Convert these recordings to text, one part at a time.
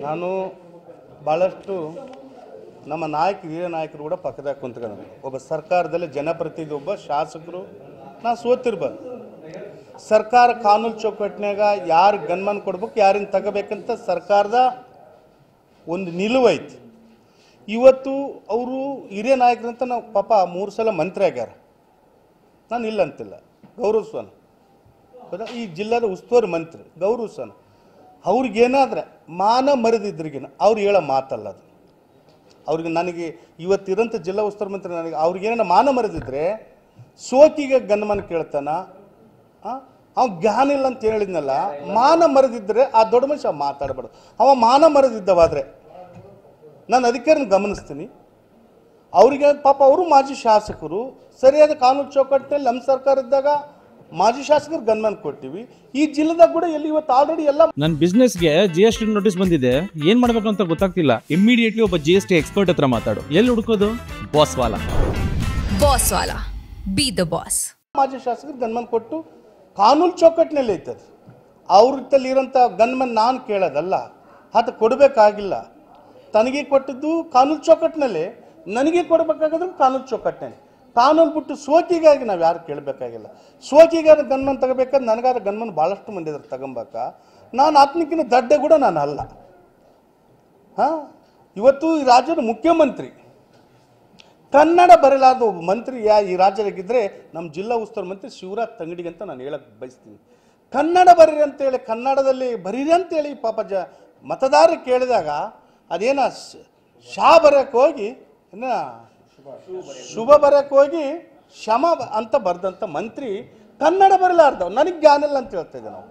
ನಾನು ಭಾಳಷ್ಟು ನಮ್ಮ ನಾಯಕರು ಹಿರಿಯ ನಾಯಕರು ಕೂಡ ಪಕ್ಕದಾಗ ಕುಂತ್ಕೊಂಡು ಒಬ್ಬ ಸರ್ಕಾರದಲ್ಲಿ ಜನಪ್ರತಿನಿಧಿ ಒಬ್ಬ ಶಾಸಕರು ನಾನು ಸೋತಿರ್ಬಾರ್ದು. ಸರ್ಕಾರ ಕಾನೂನು ಚೌಕಟ್ಟಿನಾಗ ಯಾರು ಗನ್ಮನ್ ಕೊಡ್ಬೇಕು ಯಾರಿಂದ ತಗೋಬೇಕಂತ ಸರ್ಕಾರದ ಒಂದು ನಿಲುವೈತಿ. ಇವತ್ತು ಅವರು ಹಿರಿಯ ನಾಯಕರಂತ ನಾವು ಪಾಪ 3 ಸಲ ಮಂತ್ರಿ ಆಗ್ಯಾರ, ನಾನು ಇಲ್ಲ ಅಂತಿಲ್ಲ, ಗೌರವಿಸೋಣ. ಈ ಜಿಲ್ಲಾದ ಉಸ್ತುವಾರಿ ಮಂತ್ರಿ ಗೌರವಿಸೋಣ. ಅವ್ರಿಗೇನಾದ್ರೆ ಮಾನ ಮರೆದಿದ್ರಿಗಿನ ಅವ್ರು ಹೇಳೋ ಮಾತಲ್ಲ ಅದು. ಅವ್ರಿಗೆ ನನಗೆ ಇವತ್ತಿರೋಂಥ ಜಿಲ್ಲಾ ಉಸ್ತುವಾರಿ ಮಂತ್ರಿ ನನಗೆ ಅವ್ರಿಗೇನ ಮಾನ ಮರೆದಿದ್ರೆ ಸೋಕಿಗೆ ಗನ್ಮನ್ ಕೇಳ್ತಾನ, ಅವ ಜ್ಞಾನ ಇಲ್ಲ ಅಂತ ಹೇಳಿದ್ನಲ್ಲ. ಮಾನ ಮರೆದಿದ್ರೆ ಆ ದೊಡ್ಡ ಮನುಷ್ಯ ಮಾತಾಡಬಾರ್ದು. ಅವ ಮಾನ ಮರೆದಿದ್ದವಾದರೆ ನಾನು ಅಧಿಕಾರಿನ ಗಮನಿಸ್ತೀನಿ. ಅವರಿಗೆ ಪಾಪ ಅವರು ಮಾಜಿ ಶಾಸಕರು, ಸರಿಯಾದ ಕಾನೂನು ಚೌಕಟ್ಟಿನಲ್ಲಿ ನಮ್ಮ ಸರ್ಕಾರ ಇದ್ದಾಗ ಮಾಜಿ ಶಾಸಕರು ಗನ್ಮನ್ ಕೊಟ್ಟಿವಿ. ಈ ಜಿಲ್ಲೆದಾಗ ಕೂಡ ಎಲ್ಲಿ ಇವತ್ತು ಆಲ್ರೆಡಿ ಎಲ್ಲ ನನ್ನ ಬಿಸ್ನೆಸ್ಗೆ GST ನೋಟಿಸ್ ಬಂದಿದೆ, ಏನ್ ಮಾಡ್ಬೇಕು ಅಂತ ಗೊತ್ತಾಗ್ತಿಲ್ಲ. ಇಮಿಡಿಯೇಟ್ಲಿ ಒಬ್ಬ GST ಎಕ್ಸ್ಪರ್ಟ್ ಹತ್ರ ಮಾತಾಡು. ಎಲ್ಲಿ ಹುಡುಕೋದು? ಬಾಸ್ ವಾಲಾ ಬಿ ದ ಬಾಸ್. ಮಾಜಿ ಶಾಸಕರು ಗನ್ಮನ್ ಕೊಟ್ಟು ಕಾನೂನು ಚೌಕಟ್ಟಿನಲ್ಲಿ ಐತದ. ಅವ್ರಲ್ಲಿ ಇರೋಂಥ ಗನ್ಮನ್ ನಾನು ಕೇಳೋದಲ್ಲ, ಅದು ಕೊಡಬೇಕಾಗಿಲ್ಲ. ತನಗೆ ಕೊಟ್ಟಿದ್ದು ಕಾನೂನು ಚೌಕಟ್ಟಿನಲ್ಲಿ, ನನಗೆ ಕೊಡಬೇಕಾಗಿದ್ರು ಕಾನೂನು ಚೌಕಟ್ಟಿನಲ್ಲಿ. ಕಾನೂನು ಬಿಟ್ಟು ಸೋಕಿಗಾಗಿ ನಾವು ಯಾರು ಕೇಳಬೇಕಾಗಿಲ್ಲ. ಸೋಕಿಗಾರ ಗನ್ಮನ್ ತಗೋಬೇಕಾದ್ರೆ ನನಗಾದ ಗನ್ಮನ್ ಭಾಳಷ್ಟು ಮಂದಿ ಇದ್ರೆ ತಗೊಂಬಾಕ. ನಾನು ಆತ್ಮಕ್ಕಿಂತ ದಡ್ಡ ಕೂಡ ನಾನು ಅಲ್ಲ. ಇವತ್ತು ಈ ರಾಜ್ಯದ ಮುಖ್ಯಮಂತ್ರಿ ಕನ್ನಡ ಬರಲಾದ ಒಬ್ಬ ಮಂತ್ರಿ ಈ ರಾಜ್ಯದಾಗಿದ್ದರೆ ನಮ್ಮ ಜಿಲ್ಲಾ ಉಸ್ತುವಾರಿ ಮಂತ್ರಿ ಶಿವರಾಜ್ ತಂಗಡಿಗೆ ಅಂತ ನಾನು ಹೇಳಕ್ಕೆ ಬಯಸ್ತೀನಿ. ಕನ್ನಡ ಬರೀರಿ ಅಂತೇಳಿ, ಕನ್ನಡದಲ್ಲಿ ಬರೀರಿ ಅಂತೇಳಿ ಪಾಪ ಮತದಾರ ಕೇಳಿದಾಗ ಅದೇನ ಶಾ ಬರೋಕ್ಕೆ ಹೋಗಿ ಶುಭ ಬರೋಕ್ಕೆ ಹೋಗಿ ಶಮ ಅಂತ ಬರ್ದಂಥ ಮಂತ್ರಿ ಕನ್ನಡ ಬರಲಾರ್ದವ್. ನನಗೆ ಜ್ಞಾನ ಇಲ್ಲ ಅಂತ ಹೇಳ್ತಾ ಇದ್ದೆ. ನಾವು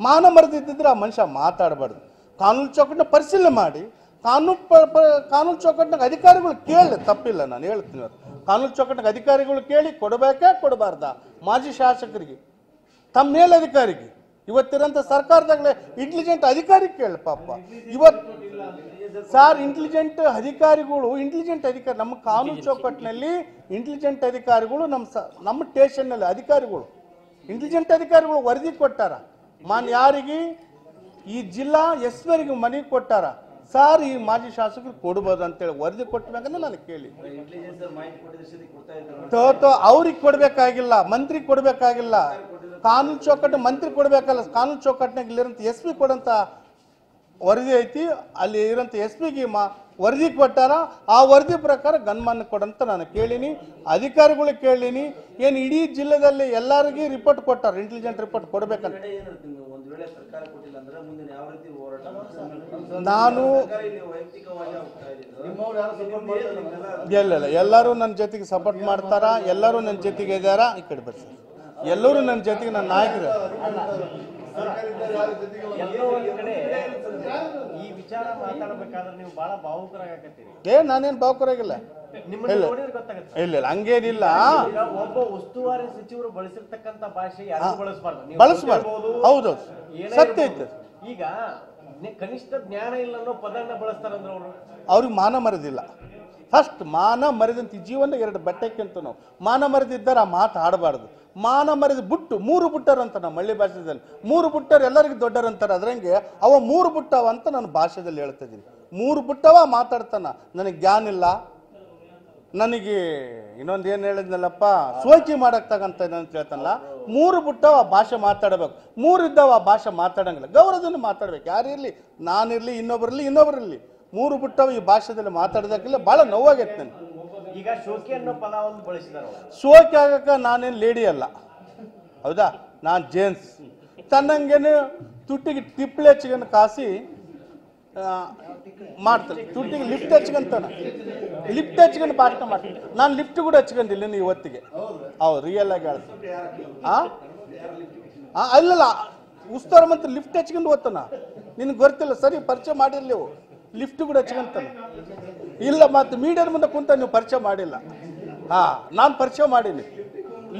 ಮಾನ ಮರೆದಿದ್ದರೆ ಆ ಮನುಷ್ಯ ಮಾತಾಡಬಾರ್ದು. ಕಾನೂನು ಚೌಕಟ್ಟನ್ನ ಪರಿಶೀಲನೆ ಮಾಡಿ, ಕಾನೂನು ಚೌಕಟ್ಟಿನಾಗ ಅಧಿಕಾರಿಗಳು ಕೇಳಿ, ತಪ್ಪಿಲ್ಲ, ನಾನು ಹೇಳ್ತೀನಿ. ಕಾನೂನು ಚೌಕಟ್ಟಿನಾಗ ಅಧಿಕಾರಿಗಳು ಕೇಳಿ ಕೊಡಬೇಕೇ ಕೊಡಬಾರ್ದ? ಮಾಜಿ ಶಾಸಕರಿಗೆ, ತಮ್ಮ ಮೇಲಧಿಕಾರಿಗೆ, ಇವತ್ತಿರೋಂಥ ಸರ್ಕಾರದಾಗಲೇ ಇಂಟೆಲಿಜೆಂಟ್ ಅಧಿಕಾರಿ ಕೇಳಿ ಪಾಪ. ಇವತ್ತು ಸರ್ ಇಂಟೆಲಿಜೆಂಟ್ ಅಧಿಕಾರಿಗಳು ನಮ್ಮ ಕಾನೂನು ಚೌಕಟ್ಟಿನಲ್ಲಿ ಇಂಟೆಲಿಜೆಂಟ್ ಅಧಿಕಾರಿಗಳು ನಮ್ಮ ಸ್ಟೇಷನ್ನಲ್ಲಿ ಅಧಿಕಾರಿಗಳು ಇಂಟೆಲಿಜೆಂಟ್ ಅಧಿಕಾರಿಗಳು ವರದಿ ಕೊಟ್ಟಾರ. ಯಾರಿಗೆ? ಈ ಜಿಲ್ಲಾ ಎಸ್ವರಿಗೆ ಮನೆಗೆ ಕೊಟ್ಟಾರ. ಸರ್ ಈ ಮಾಜಿ ಶಾಸಕರು ಕೊಡ್ಬೋದು ಅಂತೇಳಿ ವರದಿ ಕೊಟ್ಟಬೇಕಂದ್ರೆ ನಾನು ಕೇಳಿ ಅವ್ರಿಗೆ ಕೊಡಬೇಕಾಗಿಲ್ಲ, ಮಂತ್ರಿ ಕೊಡಬೇಕಾಗಿಲ್ಲ. ಕಾನೂನು ಚೌಕಟ್ಟು ಮಂತ್ರಿ ಕೊಡಬೇಕಲ್ಲ. ಕಾನೂನು ಚೌಕಟ್ಟಿನಾಗ ಇಲ್ಲಿರೋಂಥ SP ಕೊಡೋಂಥ ವರದಿ ಐತಿ, ಅಲ್ಲಿ ಇರೋಂಥ SPಗೆ ವರದಿ ಕೊಟ್ಟಾರ. ಆ ವರದಿ ಪ್ರಕಾರ ಗನ್ಮನ್ ಕೊಡಂತ ನಾನು ಕೇಳೀನಿ, ಅಧಿಕಾರಿಗಳಿಗೆ ಕೇಳೀನಿ. ಏನು ಇಡೀ ಜಿಲ್ಲೆದಲ್ಲಿ ಎಲ್ಲರಿಗೂ ರಿಪೋರ್ಟ್ ಕೊಟ್ಟಾರ, ಇಂಟೆಲಿಜೆಂಟ್ ರಿಪೋರ್ಟ್ ಕೊಡಬೇಕಂತ. ನಾನು ಇಲ್ಲ, ಎಲ್ಲರೂ ನನ್ನ ಜೊತೆಗೆ ಸಪೋರ್ಟ್ ಮಾಡ್ತಾರ, ಎಲ್ಲರೂ ನನ್ನ ಜೊತೆಗೆ ಇದ್ದಾರ. ಈ ಕಡೆ ಬರ್ಸಿ, ಎಲ್ಲರೂ ನನ್ನ ಜೊತೆಗೆ ನನ್ನ ನಾಯಕರು. ಈ ವಿಚಾರ ಮಾತಾಡಬೇಕಾದ್ರೆ ನೀವು ಬಹಳ ಭಾವುಕರಾಗತ್ತೀರಿ. ನಾನೇನು ಭಾವುಕರಾಗಿಲ್ಲ, ಇಲ್ಲ ಹಂಗೇನಿಲ್ಲ. ಒಬ್ಬ ಉಸ್ತುವಾರಿ ಸಚಿವರು ಬಳಸಿರ್ತಕ್ಕಂಥ ಭಾಷೆ ಯಾರು ಬಳಸಬಾರ್ದು. ಹೌದು, ಸತ್ಯ ಐತೆ. ಈಗ ಕನಿಷ್ಠ ಜ್ಞಾನ ಇಲ್ಲ ಅನ್ನೋ ಪದನ ಬಳಸ್ತಾರಂದ್ರೆ ಅವ್ರಿಗೆ ಮಾನ ಮರೆದಿಲ್ಲ. ಫಸ್ಟ್ ಮಾನ ಮರೆದಂತ ಜೀವನ 2 ಬಟ್ಟೆಕ್ಕೆ ಅಂತ ನಾವು ಮಾನ ಮರೆದಿದ್ದಾರೆ. ಆ ಮಾತು ಆಡಬಾರ್ದು. ಮಾನ ಮರೆದು ಬಿಟ್ಟು 3 ಬುಟ್ಟರಂತ ನಮ್ಮ ಹಳ್ಳಿ ಭಾಷೆದಲ್ಲಿ 3 ಬುಟ್ಟರು ಎಲ್ಲರಿಗೂ ದೊಡ್ಡರಂತಾರೆ. ಅದ್ರಂಗೆ ಅವ 3 ಬುಟ್ಟವ ಅಂತ ನಾನು ಭಾಷೆದಲ್ಲಿ ಹೇಳ್ತಾ ಇದ್ದೀನಿ. 3 ಬುಟ್ಟವ ಮಾತಾಡ್ತಾನ. ನನಗೆ ಜ್ಞಾನ ಇಲ್ಲ, ನನಗೆ ಇನ್ನೊಂದು ಏನು ಹೇಳಿದ್ನಲ್ಲಪ್ಪ ಸೋಕಿ ಮಾಡಕ್ ತಗಂತ ಅಂತ ಹೇಳ್ತಾನಲ್ಲ. 3 ಬುಟ್ಟವ ಭಾಷೆ ಮಾತಾಡಬೇಕು. 3 ಇದ್ದವ ಭಾಷೆ ಮಾತಾಡಂಗಿಲ್ಲ. ಗೌರವದಿಂದ ಮಾತಾಡ್ಬೇಕು. ಯಾರಿರಲಿ, ನಾನಿರಲಿ, ಇನ್ನೊಬ್ಬರಿರಲಿ 3 ಬುಟ್ಟವ ಈ ಭಾಷೆದಲ್ಲಿ ಮಾತಾಡೋದಕ್ಕಿಲ್ಲ. ಭಾಳ ನೋವಾಗೈತೆ ನನಗೆ. ಈಗ ಶೋಕಿ ಅನ್ನೋ ಪದವನ್ನು ಬಳಸಿದಾರೆ. ಶೋಕಿ ಆಗಕ್ಕ ನಾನೇನು ಲೇಡಿ ಅಲ್ಲ, ಹೌದಾ? ನಾನು ಜೇನ್ಸ್. ತನ್ನಂಗೇನು ತುಟ್ಟಿಗೆ ಟಿಪ್ಲೆ ಹಚ್ಕೊಂಡು ಕಾಸಿ ಮಾಡ್ತಾನೆ. ತುಟ್ಟಿಗೆ ಲಿಫ್ಟ್ ಹಚ್ಕೊಂತಾನೆ, ಲಿಫ್ಟ್ ಹಚ್ಕೊಂಡು ಭಾಷಣ ಮಾಡ್ತೀನಿ. ನಾನು ಲಿಫ್ಟ್ ಕೂಡ ಹಚ್ಕೊಂಡಿಲ್ಲ ನೀವು ಇವತ್ತಿಗೆ. ರಿಯಲ್ ಆಗಿ ಹೇಳ್ತೀನಿ. ಅಲ್ಲಲ್ಲ, ಉಸ್ತುವಾರಿ ಮಂತ್ರಿ ಲಿಫ್ಟ್ ಹಚ್ಕೊಂಡು ಹೋಗ್ತಾನ. ನಿನಗೆ ಗೊತ್ತಿಲ್ಲ, ಸರಿ ಪರಿಚಯ ಮಾಡಿರ್ಲಿ. ಲಿಫ್ಟ್ ಕೂಡ ಹಚ್ಕೊಂತಾನೆ. ಇಲ್ಲ, ಮತ್ತೆ ಮೀಡಿಯಾ ಮುಂದೆ ಕುಂತ ನೀವು ಪರಿಚಯ ಮಾಡಿಲ್ಲ. ನಾನು ಪರಿಚಯ ಮಾಡೀನಿ.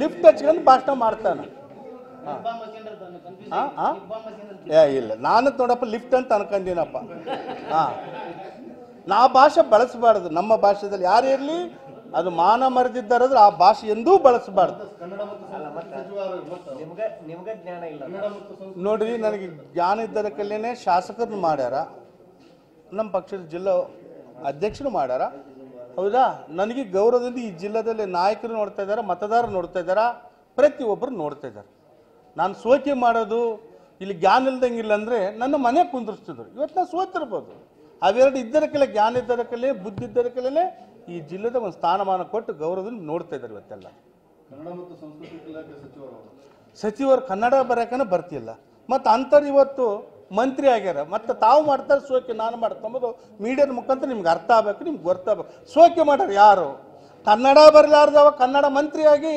ಲಿಫ್ಟ್ ಹಚ್ಕೊಂಡು ಭಾಷಣ ಮಾಡ್ತಾನೆ. ಇಲ್ಲ, ನಾನು ನೋಡಪ್ಪ ಲಿಫ್ಟ್ ಅಂತ ಅನ್ಕೊಂಡಿನಪ್ಪ. ನಾ ಭಾಷೆ ಬಳಸಬಾರ್ದು. ನಮ್ಮ ಭಾಷೆದಲ್ಲಿ ಯಾರು ಇರಲಿ, ಅದು ಮಾನ ಮರೆದಿದ್ದಾರಾದ್ರೆ ಆ ಭಾಷೆ ಎಂದೂ ಬಳಸಬಾರ್ದು. ನಿಮ್ಗೆ ಜ್ಞಾನ ಇಲ್ಲ ನೋಡ್ರಿ, ನನಗೆ ಜ್ಞಾನ ಇದ್ದದಕ್ಕಲ್ಲೇನೆ ಶಾಸಕರನ್ನು ಮಾಡ್ಯಾರ. ನಮ್ಮ ಪಕ್ಷದ ಜಿಲ್ಲಾ ಅಧ್ಯಕ್ಷರು ಮಾಡ್ಯಾರ. ಹೌದಾ, ನನಗೆ ಗೌರವದಿಂದ ಈ ಜಿಲ್ಲೆದಲ್ಲಿ ನಾಯಕರು ನೋಡ್ತಾ ಇದ್ದಾರೆ, ಮತದಾರರು ನೋಡ್ತಾ ಇದ್ದಾರೆ, ಪ್ರತಿಯೊಬ್ಬರು ನೋಡ್ತಾ ಇದ್ದಾರೆ. ನಾನು ಸೋಕೆ ಮಾಡೋದು ಇಲ್ಲಿ ಜ್ಞಾನ ಇಲ್ದಂಗಿಲ್ಲ ಅಂದರೆ ನನ್ನ ಮನೆ ಕುಂದಿರ್ಸ್ತಿದ್ರು. ಇವತ್ತು ನಾನು ಸೋತಿರ್ಬೋದು. ಅವೆರಡು ಇದ್ದರಕ್ಕೆಲ್ಲ, ಜ್ಞಾನ ಇದ್ದರಕ್ಕೆಲ್ಲೇ, ಬುದ್ಧಿ ಇದ್ದರಕ್ಕೆಲ್ಲೇ ಈ ಜಿಲ್ಲೆದ ಒಂದು ಸ್ಥಾನಮಾನ ಕೊಟ್ಟು ಗೌರವದಿಂದ ನೋಡ್ತಾ ಇದ್ದಾರೆ ಇವತ್ತೆಲ್ಲ. ಕನ್ನಡ ಮತ್ತು ಸಂಸ್ಕೃತಿ ಇಲಾಖೆ ಸಚಿವರು ಕನ್ನಡ ಬರೋಕನ ಬರ್ತಿಲ್ಲ. ಮತ್ತು ಅಂಥವ್ರು ಇವತ್ತು ಮಂತ್ರಿ ಆಗ್ಯಾರ. ಮತ್ತು ತಾವು ಮಾಡ್ತಾರೆ ಸೋಕೆ, ನಾನು ಮಾಡ್ಕೊಂಬೋದು ಮೀಡಿಯಾದ ಮುಖಾಂತರ ನಿಮ್ಗೆ ಅರ್ಥ ಆಗಬೇಕು, ನಿಮ್ಗೆ ಗೊತ್ತಾಗಬೇಕು. ಸೋಕೆ ಮಾಡೋರು ಯಾರು? ಕನ್ನಡ ಬರಲಾರ್ದವ ಕನ್ನಡ ಮಂತ್ರಿಯಾಗಿ,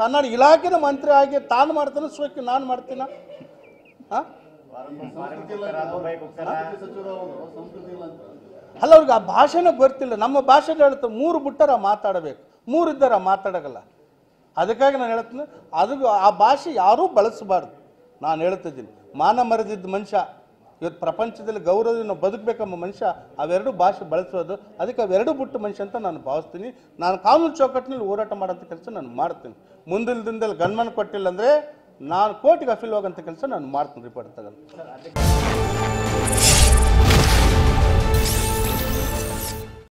ಕನ್ನಡ ಇಲಾಖೆನ ಮಂತ್ರಿ ಆಗಿ ತಾನು ಮಾಡ್ತಾನೆ ಸೋಕೆ, ನಾನು ಮಾಡ್ತೀನ? ಹಾಂ, ಅಲ್ಲ, ಅವ್ರಿಗೆ ಆ ಭಾಷೆನೇ ಗೊತ್ತಿಲ್ಲ. ನಮ್ಮ ಭಾಷೆಗೆ ಹೇಳ್ತಾ 3 ಬಿಟ್ಟಾರ ಮಾತಾಡಬೇಕು, 3 ಇದ್ದಾರ ಮಾತಾಡೋಲ್ಲ. ಅದಕ್ಕಾಗಿ ನಾನು ಹೇಳ್ತೀನಿ, ಅದು ಆ ಭಾಷೆ ಯಾರೂ ಬಳಸಬಾರ್ದು. ನಾನು ಹೇಳ್ತಿದ್ದೀನಿ, ಮಾನ ಮರೆದಿದ್ದ ಮನುಷ್ಯ ಇವತ್ತು ಪ್ರಪಂಚದಲ್ಲಿ ಗೌರವದಿಂದ ಬದುಕಬೇಕೆಂಬ ಮನುಷ್ಯ ಅವೆರಡು ಭಾಷೆ ಬಳಸೋದು. ಅದಕ್ಕೆ ಅವೆರಡು ಬಿಟ್ಟು ಮನುಷ್ಯ ಅಂತ ನಾನು ಭಾವಿಸ್ತೀನಿ. ನಾನು ಕಾನೂನು ಚೌಕಟ್ಟಿನಲ್ಲಿ ಹೋರಾಟ ಮಾಡೋಂಥ ಕೆಲಸ ನಾನು ಮಾಡ್ತೀನಿ. ಮುಂದಿನ ದಿನದಲ್ಲಿ ಗನ್ಮನ್ ಕೊಟ್ಟಿಲ್ಲ ಅಂದರೆ ನಾನು ಕೋರ್ಟಿಗೆ ಅಫೀಲ್ ಹೋಗೋಂಥ ಕೆಲಸ ನಾನು ಮಾಡ್ತೀನಿ. ರಿಪೋರ್ಟ್ ತಗೊಂಡು